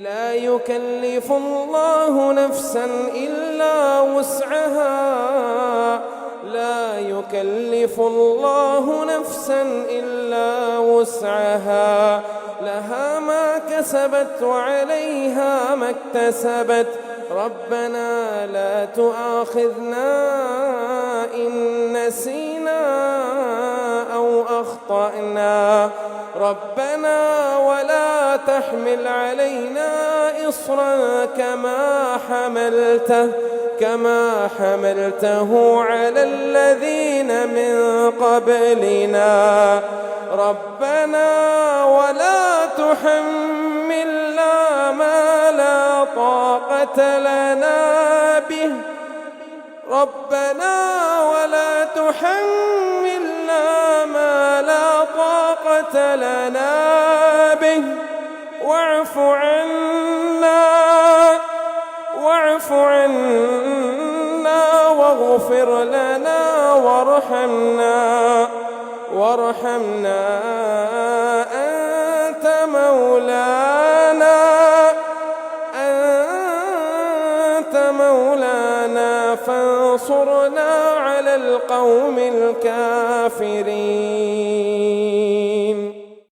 لا يكلف الله نفسا إلا وسعها، لا يكلف الله نفسا إلا وسعها، لها ما كسبت وعليها ما اكتسبت. ربنا لا تؤاخذنا إن نسينا أو أخطأنا، ربنا ولا تحمل علينا إصرا كما حملته على الذين من قبلنا، ربنا ولا تحملنا ما لا طاقة لنا به، ربنا ولا تحملنا ما لا طاقة لنا به، واعف عنا واغفر لنا وارحمنا أنت مولانا فانصرنا على القوم الكافرين.